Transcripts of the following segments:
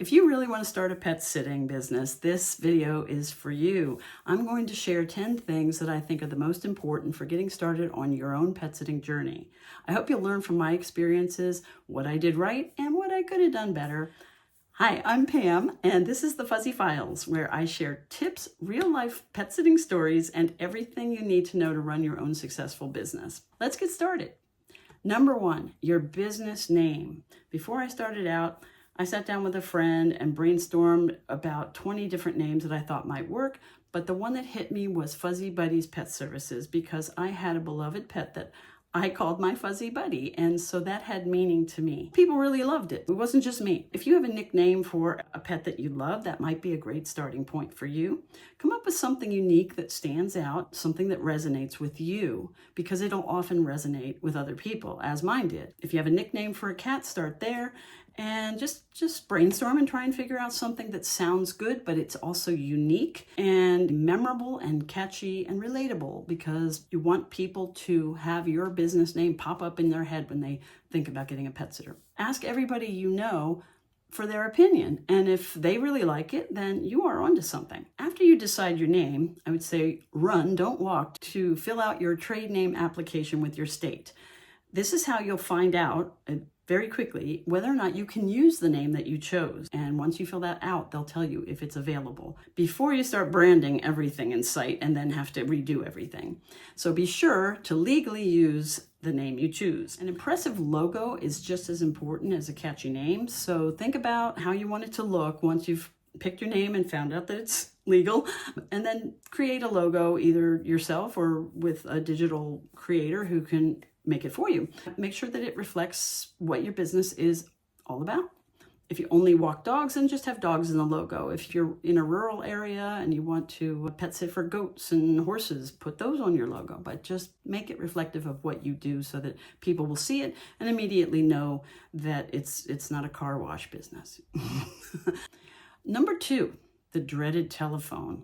If you really want to start a pet sitting business, this video is for you. I'm going to share 10 things that I think are the most important for getting started on your own pet sitting journey. I hope you'll learn from my experiences, what I did right and what I could have done better. Hi, I'm Pam, and this is the Fuzzy Files, where I share tips, real-life pet sitting stories, and everything you need to know to run your own successful business. Let's get started. Number one, your business name. Before I started out, I sat down with a friend and brainstormed about 20 different names that I thought might work, but the one that hit me was Fuzzy Buddies Pet Services because I had a beloved pet that I called my Fuzzy Buddy, and so that had meaning to me. People really loved it. It wasn't just me. If you have a nickname for a pet that you love, that might be a great starting point for you. Come up with something unique that stands out, something that resonates with you, because it'll often resonate with other people, as mine did. If you have a nickname for a cat, start there. And just brainstorm and try and figure out something that sounds good, but it's also unique and memorable and catchy and relatable, because you want people to have your business name pop up in their head when they think about getting a pet sitter. Ask everybody you know for their opinion, and if they really like it, then you are onto something. After you decide your name, I would say run, don't walk, to fill out your trade name application with your state. This is how you'll find out very quickly whether or not you can use the name that you chose. And once you fill that out, they'll tell you if it's available before you start branding everything in sight and then have to redo everything. So be sure to legally use the name you choose. An impressive logo is just as important as a catchy name. So think about how you want it to look once you've picked your name and found out that it's legal, and then create a logo either yourself or with a digital creator who can make it for you. Make sure that it reflects what your business is all about. If you only walk dogs, then just have dogs in the logo. If you're in a rural area and you want to pet sit for goats and horses, put those on your logo, but just make it reflective of what you do so that people will see it and immediately know that it's not a car wash business. Number two, the dreaded telephone.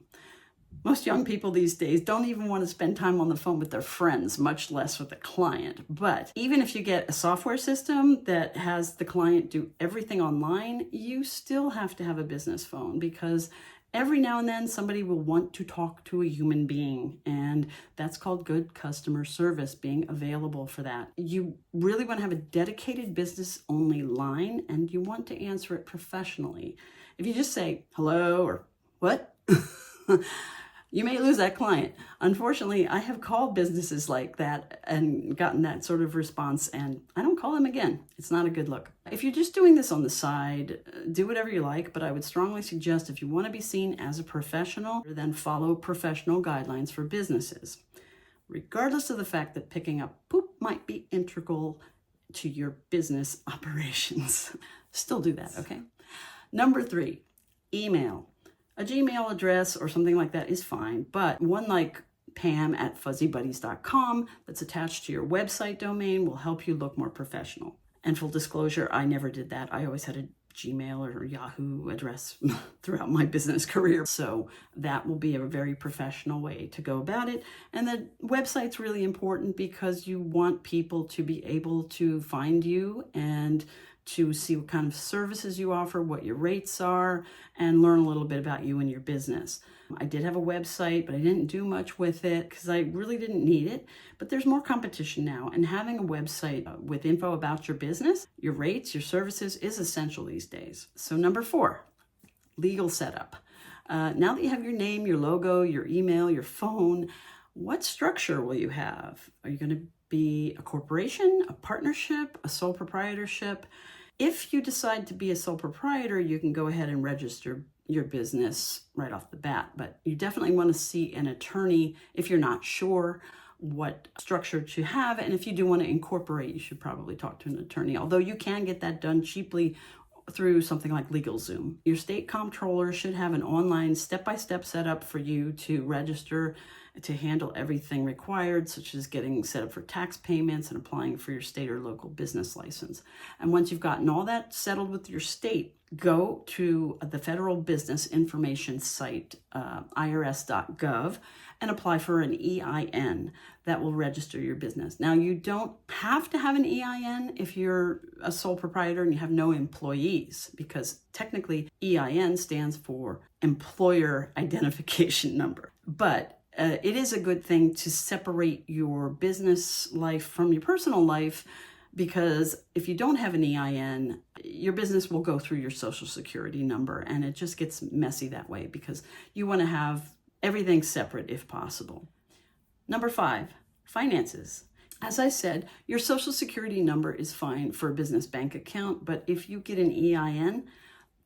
Most young people these days don't even want to spend time on the phone with their friends, much less with a client. But even if you get a software system that has the client do everything online, you still have to have a business phone, because every now and then somebody will want to talk to a human being, and that's called good customer service, being available for that. You really want to have a dedicated business-only line, and you want to answer it professionally. If you just say, hello, or what? You may lose that client. Unfortunately, I have called businesses like that and gotten that sort of response, and I don't call them again. It's not a good look. If you're just doing this on the side, do whatever you like, but I would strongly suggest, if you want to be seen as a professional, then follow professional guidelines for businesses, regardless of the fact that picking up poop might be integral to your business operations. Still do that, okay? Number three, email. A Gmail address or something like that is fine, but one like pam@fuzzybuddies.com that's attached to your website domain will help you look more professional. And full disclosure, I never did that. I always had a Gmail or Yahoo address throughout my business career. So that will be a very professional way to go about it. And the website's really important because you want people to be able to find you and to see what kind of services you offer, what your rates are, and learn a little bit about you and your business. I did have a website, but I didn't do much with it because I really didn't need it. But there's more competition now, and having a website with info about your business, your rates, your services is essential these days. So number four, legal setup. Now that you have your name, your logo, your email, your phone, what structure will you have? Are you going to be a corporation, a partnership, a sole proprietorship? If you decide to be a sole proprietor, you can go ahead and register your business right off the bat, but you definitely want to see an attorney if you're not sure what structure to have. And if you do want to incorporate, you should probably talk to an attorney, although you can get that done cheaply through something like LegalZoom. Your state comptroller should have an online step-by-step setup for you to register to handle everything required, such as getting set up for tax payments and applying for your state or local business license. And once you've gotten all that settled with your state, go to the Federal Business Information site, irs.gov, and apply for an EIN that will register your business. Now, you don't have to have an EIN if you're a sole proprietor and you have no employees, because technically EIN stands for Employer Identification Number. But it is a good thing to separate your business life from your personal life, because if you don't have an EIN, your business will go through your Social Security number, and it just gets messy that way, because you want to have everything separate if possible. Number 5, finances. As I said, your Social Security number is fine for a business bank account, but if you get an EIN,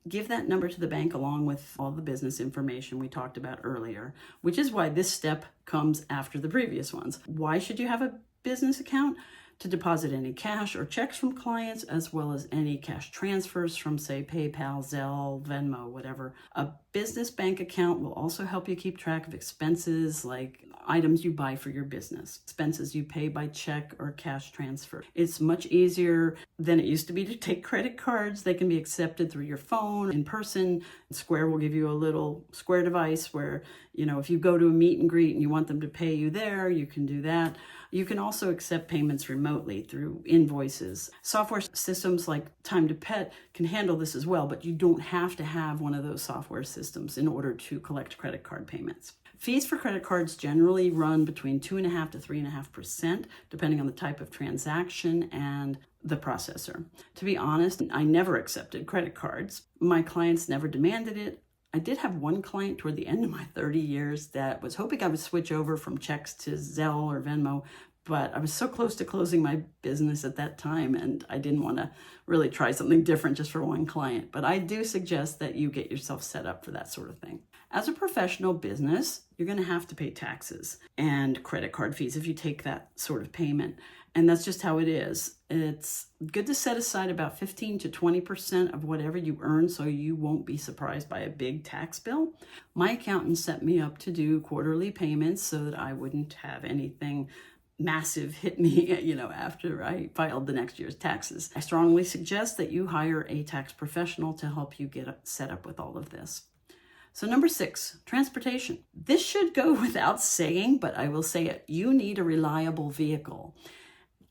give that number to the bank along with all the business information we talked about earlier, which is why this step comes after the previous ones. Why should you have a business account? To deposit any cash or checks from clients, as well as any cash transfers from, say, PayPal, Zelle, Venmo, whatever. A business bank account will also help you keep track of expenses like items you buy for your business, expenses you pay by check or cash transfer. It's much easier than it used to be to take credit cards. They can be accepted through your phone, in person. Square will give you a little Square device where, if you go to a meet and greet and you want them to pay you there, you can do that. You can also accept payments remotely through invoices. Software systems like Time to Pet can handle this as well, but you don't have to have one of those software systems in order to collect credit card payments. Fees for credit cards generally run between 2.5% to 3.5%, depending on the type of transaction and the processor. To be honest, I never accepted credit cards. My clients never demanded it. I did have one client toward the end of my 30 years that was hoping I would switch over from checks to Zelle or Venmo, but I was so close to closing my business at that time, and I didn't want to really try something different just for one client. But I do suggest that you get yourself set up for that sort of thing. As a professional business, you're going to have to pay taxes and credit card fees if you take that sort of payment. And that's just how it is. It's good to set aside about 15 to 20% of whatever you earn so you won't be surprised by a big tax bill. My accountant set me up to do quarterly payments so that I wouldn't have anything massive hit me, after I filed the next year's taxes. I strongly suggest that you hire a tax professional to help you get set up with all of this. So number 6, transportation. This should go without saying, but I will say it. You need a reliable vehicle.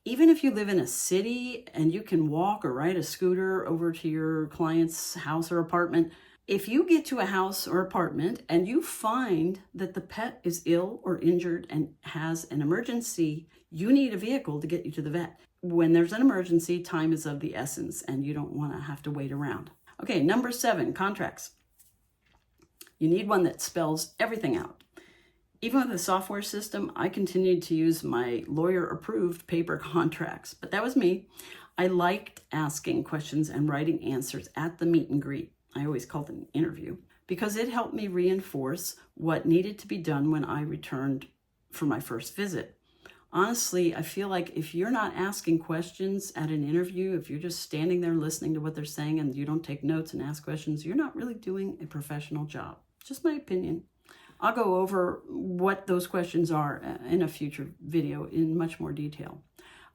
Even if you live in a city and you can walk or ride a scooter over to your client's house or apartment, if you get to a house or apartment and you find that the pet is ill or injured and has an emergency, you need a vehicle to get you to the vet. When there's an emergency, time is of the essence and you don't want to have to wait around. Okay, number 7, contracts. You need one that spells everything out. Even with the software system, I continued to use my lawyer-approved paper contracts, but that was me. I liked asking questions and writing answers at the meet and greet. I always called it an interview, because it helped me reinforce what needed to be done when I returned for my first visit. Honestly, I feel like if you're not asking questions at an interview, if you're just standing there listening to what they're saying and you don't take notes and ask questions, you're not really doing a professional job. Just my opinion. I'll go over what those questions are in a future video in much more detail.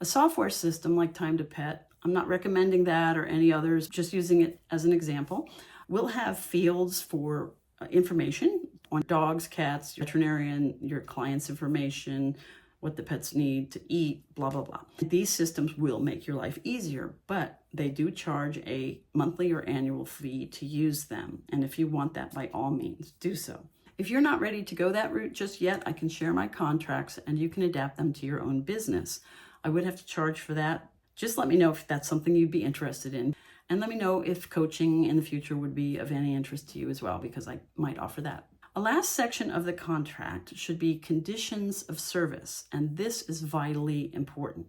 A software system like Time to Pet, I'm not recommending that or any others, just using it as an example, will have fields for information on dogs, cats, your veterinarian, your client's information, what the pets need to eat, blah, blah, blah. These systems will make your life easier, but they do charge a monthly or annual fee to use them. And if you want that, by all means, do so. If you're not ready to go that route just yet, I can share my contracts and you can adapt them to your own business. I would have to charge for that. Just let me know if that's something you'd be interested in. And let me know if coaching in the future would be of any interest to you as well, because I might offer that. A last section of the contract should be conditions of service, and this is vitally important.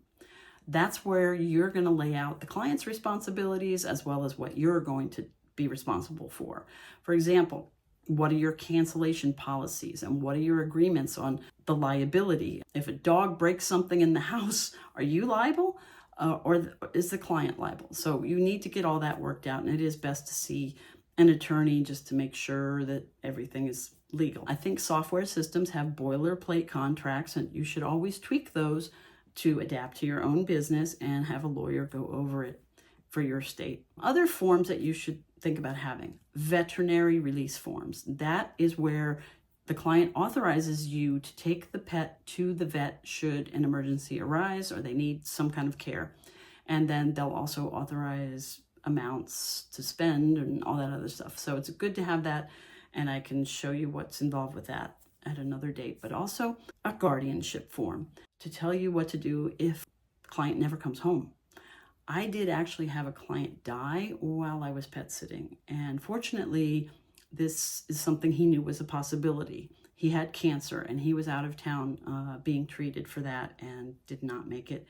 That's where you're going to lay out the client's responsibilities as well as what you're going to be responsible for. For example, what are your cancellation policies and what are your agreements on the liability? If a dog breaks something in the house, are you liable or is the client liable? So you need to get all that worked out, and it is best to see an attorney just to make sure that everything is legal. I think software systems have boilerplate contracts, and you should always tweak those to adapt to your own business and have a lawyer go over it for your state. Other forms that you should think about having: veterinary release forms. That is where the client authorizes you to take the pet to the vet should an emergency arise or they need some kind of care. And then they'll also authorize amounts to spend and all that other stuff. So it's good to have that, and I can show you what's involved with that at another date. But also a guardianship form to tell you what to do if the client never comes home. I did actually have a client die while I was pet sitting, and fortunately, this is something he knew was a possibility. He had cancer and he was out of town being treated for that and did not make it.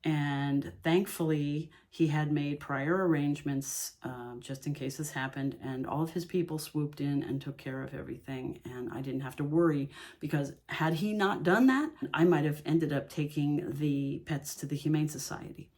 And thankfully, he had made prior arrangements just in case this happened, and all of his people swooped in and took care of everything, and I didn't have to worry, because had he not done that, I might have ended up taking the pets to the Humane Society.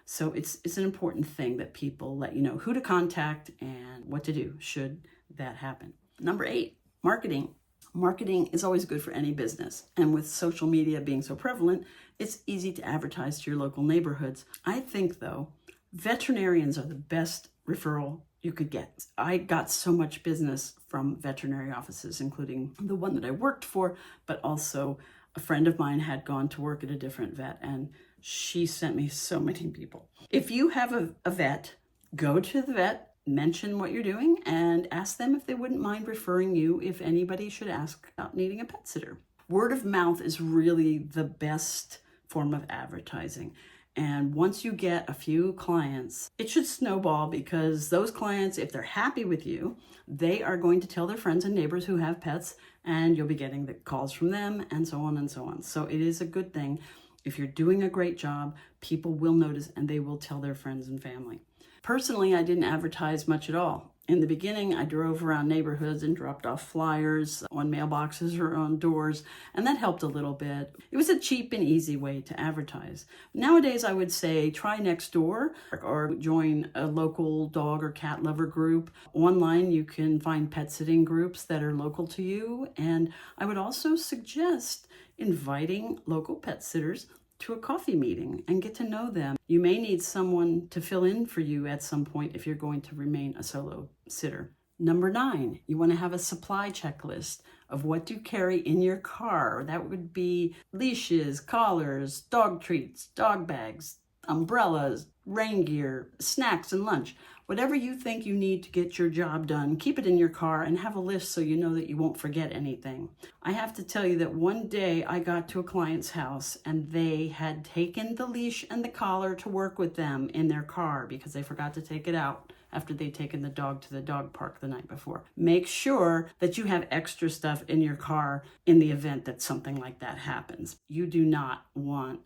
So it's an important thing that people let you know who to contact and what to do should that happen. Number 8, marketing. Marketing is always good for any business. And with social media being so prevalent, it's easy to advertise to your local neighborhoods. I think, though, veterinarians are the best referral you could get. I got so much business from veterinary offices, including the one that I worked for, but also a friend of mine had gone to work at a different vet, and she sent me so many people. If you have a vet, go to the vet, mention what you're doing, and ask them if they wouldn't mind referring you if anybody should ask about needing a pet sitter. Word of mouth is really the best form of advertising. And once you get a few clients, it should snowball, because those clients, if they're happy with you, they are going to tell their friends and neighbors who have pets, and you'll be getting the calls from them, and so on and so on. So it is a good thing. If you're doing a great job, people will notice and they will tell their friends and family. Personally, I didn't advertise much at all. In the beginning, I drove around neighborhoods and dropped off flyers on mailboxes or on doors, and that helped a little bit. It was a cheap and easy way to advertise. Nowadays, I would say try Nextdoor or join a local dog or cat lover group. Online, you can find pet sitting groups that are local to you, and I would also suggest inviting local pet sitters to a coffee meeting and get to know them. You may need someone to fill in for you at some point if you're going to remain a solo sitter. Number 9, you want to have a supply checklist of what to carry in your car. That would be leashes, collars, dog treats, dog bags, umbrellas, rain gear, snacks, and lunch. Whatever you think you need to get your job done, keep it in your car and have a list so you know that you won't forget anything. I have to tell you that one day I got to a client's house and they had taken the leash and the collar to work with them in their car because they forgot to take it out after they'd taken the dog to the dog park the night before. Make sure that you have extra stuff in your car in the event that something like that happens. You do not want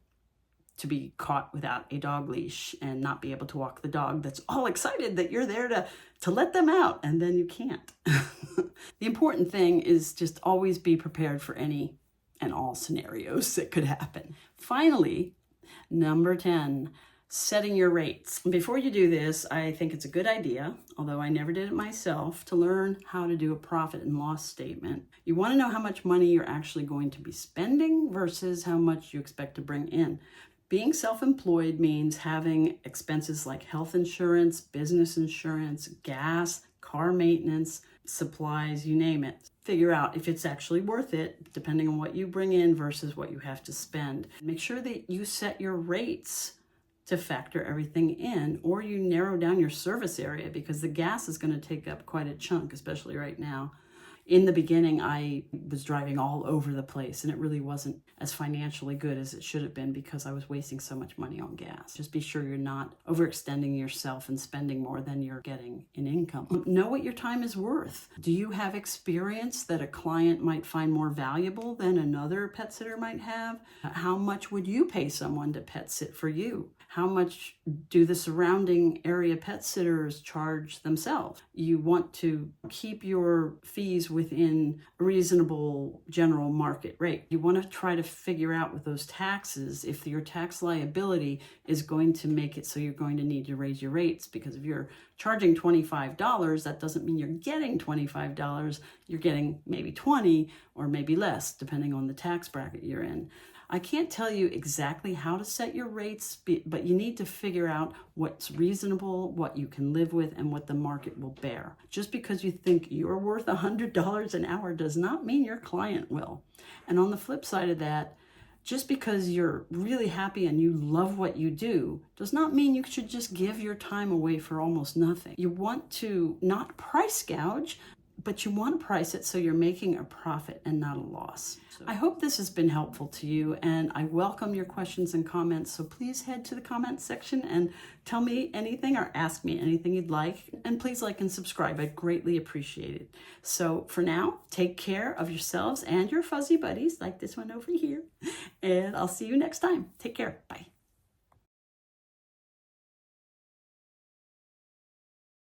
to be caught without a dog leash and not be able to walk the dog that's all excited that you're there to let them out, and then you can't. The important thing is just always be prepared for any and all scenarios that could happen. Finally, number 10, setting your rates. Before you do this, I think it's a good idea, although I never did it myself, to learn how to do a profit and loss statement. You want to know how much money you're actually going to be spending versus how much you expect to bring in. Being self-employed means having expenses like health insurance, business insurance, gas, car maintenance, supplies, you name it. Figure out if it's actually worth it, depending on what you bring in versus what you have to spend. Make sure that you set your rates to factor everything in, or you narrow down your service area, because the gas is going to take up quite a chunk, especially right now. In the beginning, I was driving all over the place, and it really wasn't as financially good as it should have been because I was wasting so much money on gas. Just be sure you're not overextending yourself and spending more than you're getting in income. Know what your time is worth. Do you have experience that a client might find more valuable than another pet sitter might have? How much would you pay someone to pet sit for you? How much do the surrounding area pet sitters charge themselves? You want to keep your fees within a reasonable general market rate. You want to try to figure out with those taxes if your tax liability is going to make it so you're going to need to raise your rates, because if you're charging $25, that doesn't mean you're getting $25. You're getting maybe 20 or maybe less, depending on the tax bracket you're in. I can't tell you exactly how to set your rates, but you need to figure out what's reasonable, what you can live with, and what the market will bear. Just because you think you're worth $100 an hour does not mean your client will. And on the flip side of that, just because you're really happy and you love what you do does not mean you should just give your time away for almost nothing. You want to not price gouge, but you want to price it so you're making a profit and not a loss. I hope this has been helpful to you, and I welcome your questions and comments. So please head to the comments section and tell me anything or ask me anything you'd like. And please like and subscribe. I'd greatly appreciate it. So for now, take care of yourselves and your fuzzy buddies, like this one over here. And I'll see you next time. Take care. Bye.